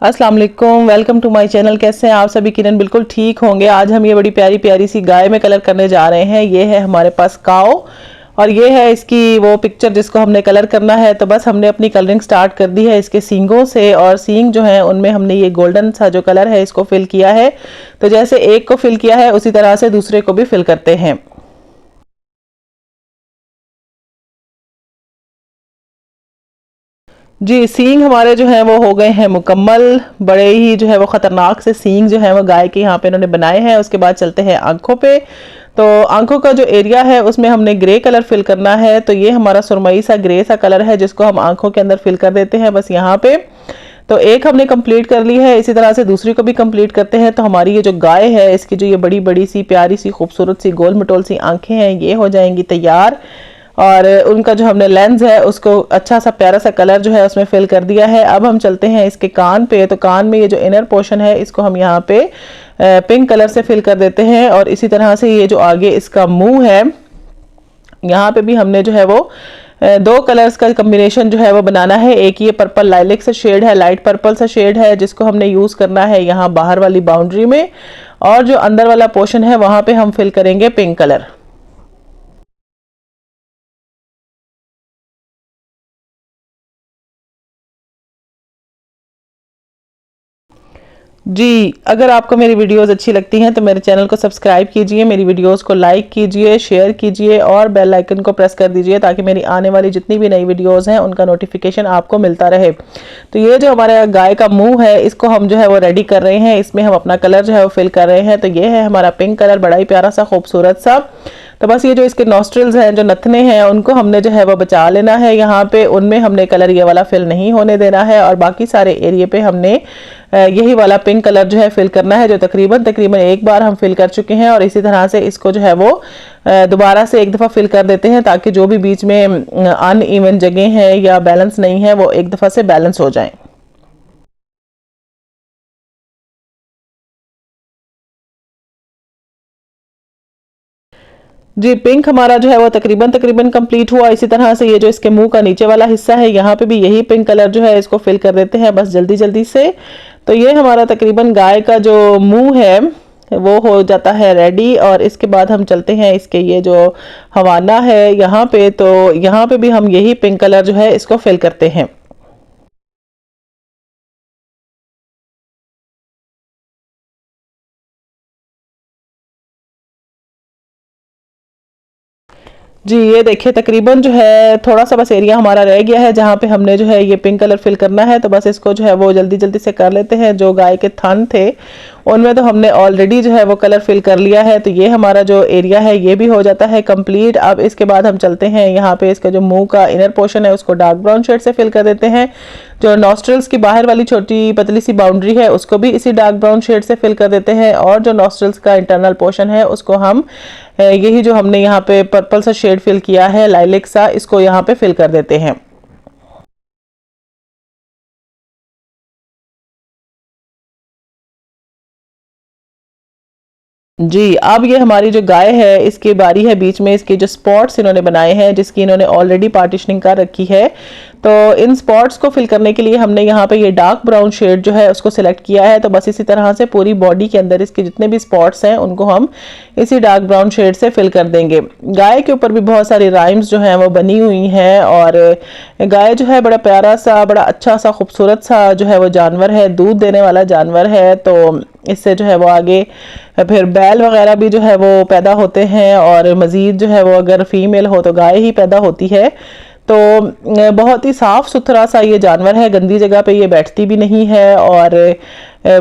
अस्सलाम वालेकुम, welcome to my channel. कैसे हैं आप सभी? किरण बिल्कुल ठीक होंगे। आज हम ये बड़ी प्यारी प्यारी सी गाय में कलर करने जा रहे हैं। ये है हमारे पास काओ और ये है इसकी वो पिक्चर जिसको हमने कलर करना है। तो बस हमने अपनी कलरिंग स्टार्ट कर दी है इसके सींगों से, और सींग जो है उनमें हमने ये गोल्डन सा जो कलर है इसको फिल किया है। तो जैसे एक को फिल किया है उसी तरह से दूसरे को भी फिल करते हैं। जी, सींग हमारे जो है वो हो गए हैं मुकम्मल। बड़े ही जो है वो खतरनाक से सींग जो है वो गाय के यहाँ पे इन्होंने बनाए हैं। उसके बाद चलते हैं आंखों पे। तो आंखों का जो एरिया है उसमें हमने ग्रे कलर फिल करना है। तो ये हमारा सुरमई सा ग्रे सा कलर है जिसको हम आंखों के अंदर फिल कर देते हैं बस यहाँ पे। तो एक हमने कंप्लीट कर ली है, इसी तरह से दूसरी को भी कंप्लीट करते हैं। तो हमारी ये जो गाय है इसकी जो ये बड़ी बड़ी सी प्यारी सी खूबसूरत सी गोल मटोल सी आंखें हैं ये हो जाएंगी तैयार। और उनका जो हमने लेंस है उसको अच्छा सा प्यारा सा कलर जो है उसमें फिल कर दिया है। अब हम चलते हैं इसके कान पे। तो कान में ये जो इनर पोर्शन है इसको हम यहाँ पे पिंक कलर से फिल कर देते हैं। और इसी तरह से ये जो आगे इसका मुंह है यहाँ पे भी हमने जो है वो दो कलर्स का कॉम्बिनेशन जो है वो बनाना है। एक ये पर्पल लाइलेक सा शेड है, लाइट पर्पल सा शेड है जिसको हमने यूज करना है यहाँ बाहर वाली बाउंड्री में, और जो अंदर वाला पोर्शन है वहां पे हम फिल करेंगे पिंक कलर। जी, अगर आपको मेरी वीडियोस अच्छी लगती हैं तो मेरे चैनल को सब्सक्राइब कीजिए, मेरी वीडियोस को लाइक कीजिए, शेयर कीजिए और बेल आइकन को प्रेस कर दीजिए ताकि मेरी आने वाली जितनी भी नई वीडियोस हैं उनका नोटिफिकेशन आपको मिलता रहे। तो ये जो हमारा गाय का मुंह है इसको हम जो है वो रेडी कर रहे हैं। इसमें हम अपना कलर जो है वो फिल कर रहे हैं। तो ये है हमारा पिंक कलर, बड़ा ही प्यारा सा खूबसूरत सा। तो बस ये जो इसके नॉस्ट्रल्स हैं, जो नथने हैं, उनको हमने जो है वो बचा लेना है यहाँ पे। उनमें हमने कलर ये वाला फिल नहीं होने देना है, और बाकी सारे एरिया पे हमने यही वाला पिंक कलर जो है फिल करना है, जो तकरीबन तकरीबन एक बार हम फिल कर चुके हैं। और इसी तरह से इसको जो है वो दोबारा से एक दफ़ा फिल कर देते हैं ताकि जो भी बीच में अनइवन जगह है या बैलेंस नहीं है वो एक दफ़ा से बैलेंस हो जाए। जी, पिंक हमारा जो है वो तकरीबन तकरीबन कंप्लीट हुआ। इसी तरह से ये जो इसके मुंह का नीचे वाला हिस्सा है यहाँ पे भी यही पिंक कलर जो है इसको फिल कर देते हैं बस जल्दी जल्दी से। तो ये हमारा तकरीबन गाय का जो मुंह है वो हो जाता है रेडी। और इसके बाद हम चलते हैं इसके ये जो हवाना है यहाँ पे। तो यहाँ पे भी हम यही पिंक कलर जो है इसको फिल करते हैं। जी, ये देखिए तकरीबन जो है थोड़ा सा बस एरिया हमारा रह गया है जहाँ पे हमने जो है ये पिंक कलर फिल करना है। तो बस इसको जो है वो जल्दी जल्दी से कर लेते हैं। जो गाय के थन थे उनमें तो हमने ऑलरेडी जो है वो कलर फिल कर लिया है। तो ये हमारा जो एरिया है ये भी हो जाता है कंप्लीट। अब इसके बाद हम चलते हैं यहाँ पे इसका जो मुंह का इनर पोर्शन है उसको डार्क ब्राउन शेड से फिल कर देते हैं। जो नॉस्ट्रल्स की बाहर वाली छोटी पतली सी बाउंड्री है उसको भी इसी डार्क ब्राउन शेड से फिल कर देते हैं। और जो नॉस्ट्रल्स का इंटरनल पोर्शन है उसको हम यही जो हमने यहाँ पे पर्पल सा शेड फिल किया है लाइलेक सा, इसको यहाँ पे फिल कर देते हैं। जी, अब ये हमारी जो गाय है इसकी बारी है। बीच में इसके जो स्पॉट्स इन्होंने बनाए हैं जिसकी इन्होंने ऑलरेडी पार्टीशनिंग कर रखी है। तो इन स्पॉट्स को फिल करने के लिए हमने यहाँ पे ये डार्क ब्राउन शेड जो है उसको सिलेक्ट किया है। तो बस इसी तरह से पूरी बॉडी के अंदर इसके जितने भी स्पॉट्स हैं उनको हम इसी डार्क ब्राउन शेड से फिल कर देंगे। गाय के ऊपर भी बहुत सारी राइम्स जो हैं वो बनी हुई हैं। और गाय जो है बड़ा प्यारा सा, बड़ा अच्छा सा, खूबसूरत सा जो है वो जानवर है, दूध देने वाला जानवर है। तो इससे जो है वो आगे फिर बैल वगैरह भी जो है वो पैदा होते हैं, और मज़ीद जो है वो अगर फीमेल हो तो गाय ही पैदा होती है। तो बहुत ही साफ़ सुथरा सा ये जानवर है, गंदी जगह पे ये बैठती भी नहीं है। और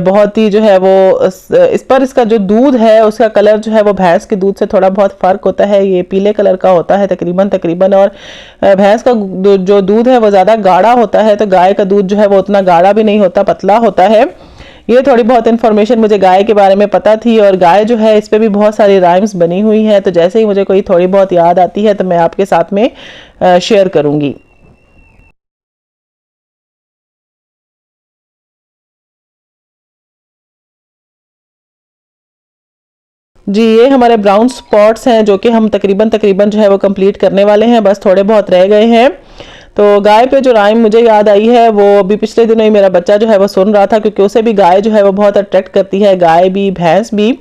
बहुत ही जो है वो इस पर इसका जो दूध है उसका कलर जो है वो भैंस के दूध से थोड़ा बहुत फ़र्क होता है, ये पीले कलर का होता है तकरीबन तकरीबन। और भैंस का जो दूध है वो ज़्यादा गाढ़ा होता है, तो गाय का दूध जो है वो उतना गाढ़ा भी नहीं होता, पतला होता है। ये थोड़ी बहुत इन्फॉर्मेशन मुझे गाय के बारे में पता थी। और गाय जो है इस पे भी बहुत सारी राइम्स बनी हुई हैं। तो जैसे ही मुझे कोई थोड़ी बहुत याद आती है तो मैं आपके साथ में शेयर करूंगी। जी, ये हमारे ब्राउन स्पॉट्स हैं जो कि हम तकरीबन तकरीबन जो है वो कंप्लीट करने वाले हैं, बस थोड़े बहुत रह गए हैं। तो गाय पे जो राइम मुझे याद आई है वो अभी पिछले दिनों ही मेरा बच्चा जो है वो सुन रहा था, क्योंकि उसे भी गाय जो है वो बहुत अट्रैक्ट करती है, गाय भी भैंस भी।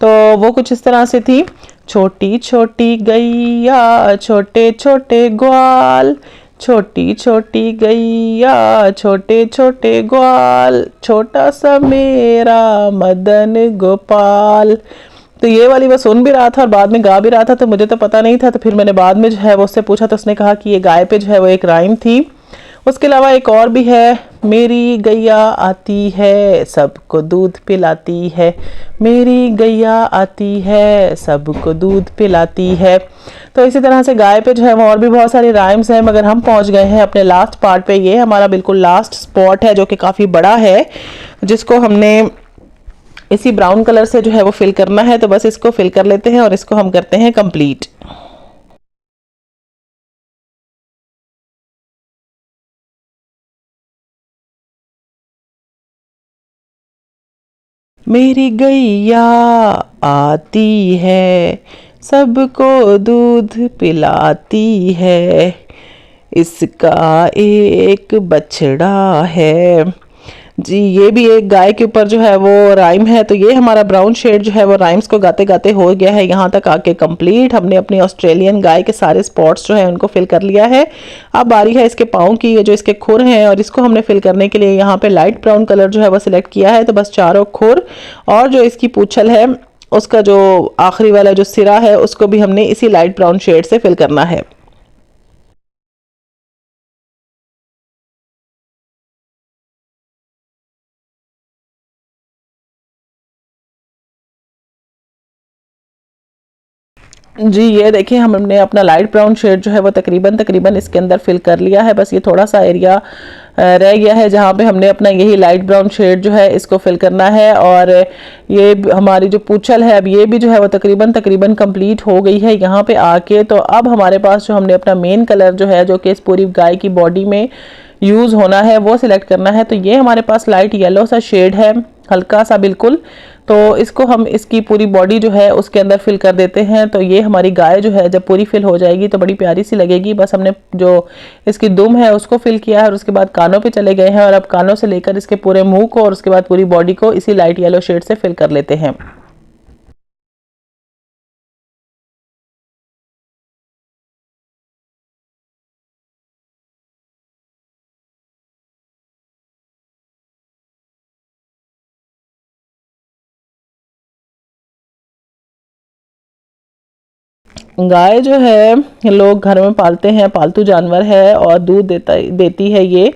तो वो कुछ इस तरह से थी। छोटी छोटी गैया छोटे छोटे ग्वाल, छोटी छोटी गैया छोटे छोटे ग्वाल, छोटा सा मेरा मदन गोपाल। तो ये वाली वो सुन भी रहा था और बाद में गा भी रहा था, तो मुझे तो पता नहीं था। तो फिर मैंने बाद में जो है वो उससे पूछा, तो उसने कहा कि ये गाय पे जो है वो एक राइम थी। उसके अलावा एक और भी है, मेरी गैया आती है सबको दूध पिलाती है, मेरी गैया आती है सबको दूध पिलाती है। तो इसी तरह से गाय पे जो है वो और भी बहुत सारी राइम्स हैं, मगर हम पहुंच गए हैं अपने लास्ट पार्ट पे। ये हमारा बिल्कुल लास्ट स्पॉट है जो कि काफ़ी बड़ा है, जिसको हमने इसी ब्राउन कलर से जो है वो फिल करना है। तो बस इसको फिल कर लेते हैं और इसको हम करते हैं कंप्लीट। मेरी गैया आती है सबको दूध पिलाती है, इसका एक बछड़ा है। जी, ये भी एक गाय के ऊपर जो है वो राइम है। तो ये हमारा ब्राउन शेड जो है वो राइम्स को गाते गाते हो गया है यहाँ तक आके कंप्लीट। हमने अपनी ऑस्ट्रेलियन गाय के सारे स्पॉट्स जो है उनको फिल कर लिया है। अब बारी है इसके पाँव की, ये जो इसके खुर हैं, और इसको हमने फिल करने के लिए यहाँ पे लाइट ब्राउन कलर जो है वो सिलेक्ट किया है। तो बस चारों खुर और जो इसकी पूंछल है, उसका जो आखिरी वाला जो सिरा है, उसको भी हमने इसी लाइट ब्राउन शेड से फिल करना है। जी, ये देखिए हमने अपना लाइट ब्राउन शेड जो है वो तकरीबन तकरीबन इसके अंदर फिल कर लिया है। बस ये थोड़ा सा एरिया रह गया है जहाँ पे हमने अपना यही लाइट ब्राउन शेड जो है इसको फिल करना है। और ये हमारी जो पूंछल है, अब ये भी जो है वो तकरीबन तकरीबन कंप्लीट हो गई है यहाँ पे आके। तो अब हमारे पास जो हमने अपना मेन कलर जो है, जो कि इस पूरी गाय की बॉडी में यूज़ होना है, वो सिलेक्ट करना है। तो ये हमारे पास लाइट येलो सा शेड है, हल्का सा बिल्कुल। तो इसको हम इसकी पूरी बॉडी जो है उसके अंदर फिल कर देते हैं। तो ये हमारी गाय जो है जब पूरी फिल हो जाएगी तो बड़ी प्यारी सी लगेगी। बस हमने जो इसकी दुम है उसको फिल किया है और उसके बाद कानों पे चले गए हैं, और अब कानों से लेकर इसके पूरे मुंह को और उसके बाद पूरी बॉडी को इसी लाइट येलो शेड से फिल कर लेते हैं। गाय जो है लोग घर में पालते हैं, पालतू जानवर है और दूध देती है ये,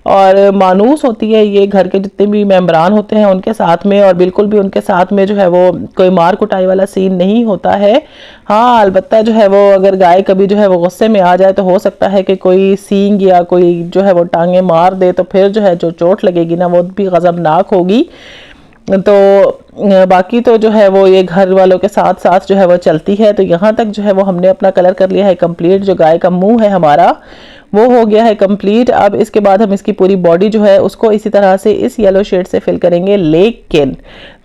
और मानूस होती है ये घर के जितने भी मेंबरान होते हैं उनके साथ में। और बिल्कुल भी उनके साथ में जो है वो कोई मार कुटाई वाला सीन नहीं होता है। हाँ, अलबत्ता जो है वो अगर गाय कभी जो है वो गुस्से में आ जाए तो हो सकता है कि कोई सींग या कोई जो है वो टांगे मार दे, तो फिर जो है जो चोट लगेगी ना वो भी गजबनाक होगी। तो बाकी तो जो है वो ये घर वालों के साथ साथ जो है वो चलती है। तो यहाँ तक जो है वो हमने अपना कलर कर लिया है कंप्लीट। जो गाय का मुंह है हमारा वो हो गया है कंप्लीट। अब इसके बाद हम इसकी पूरी बॉडी जो है उसको इसी तरह से इस येलो शेड से फिल करेंगे, लेकिन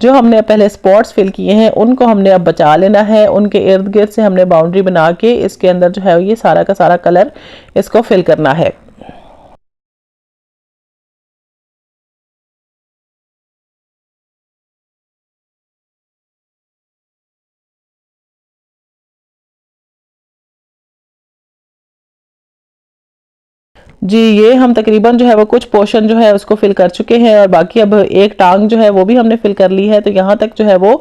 जो हमने पहले स्पॉट्स फिल किए हैं उनको हमने अब बचा लेना है। उनके इर्द गिर्द से हमने बाउंड्री बना के इसके अंदर जो है ये सारा का सारा कलर इसको फिल करना है। जी, ये हम तकरीबन जो है वो कुछ पोर्शन जो है उसको फिल कर चुके हैं, और बाकी अब एक टांग जो है वो भी हमने फिल कर ली है। तो यहाँ तक जो है वो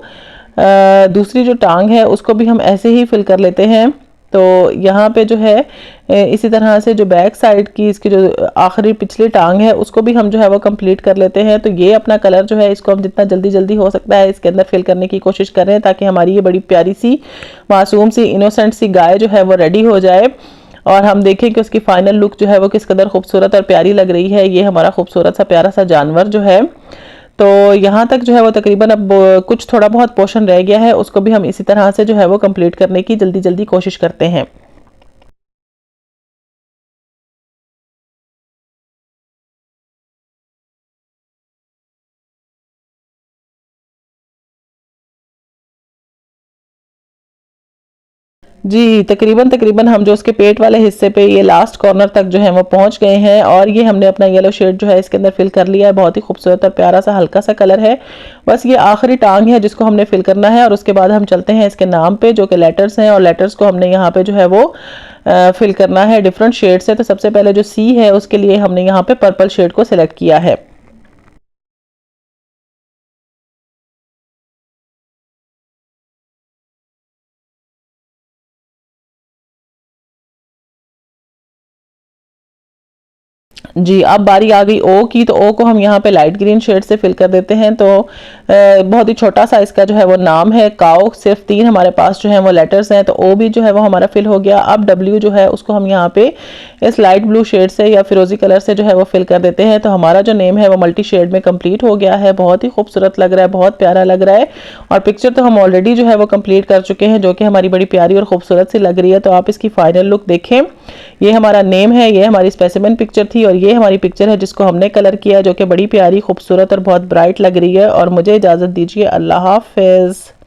दूसरी जो टांग है उसको भी हम ऐसे ही फिल कर लेते हैं। तो यहाँ पे जो है इसी तरह से जो बैक साइड की इसकी जो आखिरी पिछली टांग है उसको भी हम जो है वो कंप्लीट कर लेते हैं। तो ये अपना कलर जो है इसको हम जितना जल्दी जल्दी हो सकता है इसके अंदर फिल करने की कोशिश कर रहे हैं, ताकि हमारी ये बड़ी प्यारी सी मासूम सी इनोसेंट सी गाय जो है वो रेडी हो जाए, और हम देखें कि उसकी फाइनल लुक जो है वो किस कदर खूबसूरत और प्यारी लग रही है। ये हमारा खूबसूरत सा प्यारा सा जानवर जो है। तो यहाँ तक जो है वो तकरीबन अब कुछ थोड़ा बहुत पोर्शन रह गया है, उसको भी हम इसी तरह से जो है वो कंप्लीट करने की जल्दी जल्दी कोशिश करते हैं। जी तकरीबन तकरीबन हम जो उसके पेट वाले हिस्से पे ये लास्ट कॉर्नर तक जो है वो पहुंच गए हैं और ये हमने अपना येलो शेड जो है इसके अंदर फिल कर लिया है। बहुत ही खूबसूरत और प्यारा सा हल्का सा कलर है। बस ये आखिरी टांग है जिसको हमने फिल करना है और उसके बाद हम चलते हैं इसके नाम पे जो कि लेटर्स हैं और लेटर्स को हमने यहाँ पे जो है वो फिल करना है डिफरेंट शेड से। तो सबसे पहले जो सी है उसके लिए हमने यहाँ पे पर्पल शेड को सिलेक्ट किया है। जी अब बारी आ गई ओ की। तो ओ को हम यहाँ पे लाइट ग्रीन शेड से फिल कर देते हैं। तो बहुत ही छोटा सा इसका जो है वो नाम है काओ। सिर्फ 3 हमारे पास जो है वो लेटर्स हैं। तो ओ भी जो है वो हमारा फिल हो गया। अब डब्ल्यू जो है उसको हम यहाँ पे इस लाइट ब्लू शेड से या फिरोजी कलर से जो है वो फिल कर देते हैं। तो हमारा जो नेम है वो मल्टी शेड में कंप्लीट हो गया है। बहुत ही खूबसूरत लग रहा है, बहुत प्यारा लग रहा है। और पिक्चर तो हम ऑलरेडी जो है वो कंप्लीट कर चुके हैं जो कि हमारी बड़ी प्यारी और खूबसूरत सी लग रही है। तो आप इसकी फाइनल लुक देखें। ये हमारा नेम है, ये हमारी स्पेसिमेन पिक्चर थी और ये हमारी पिक्चर है जिसको हमने कलर किया जो कि बड़ी प्यारी खूबसूरत और बहुत ब्राइट लग रही है। और मुझे इजाज़त दीजिए, अल्लाह हाफिज़।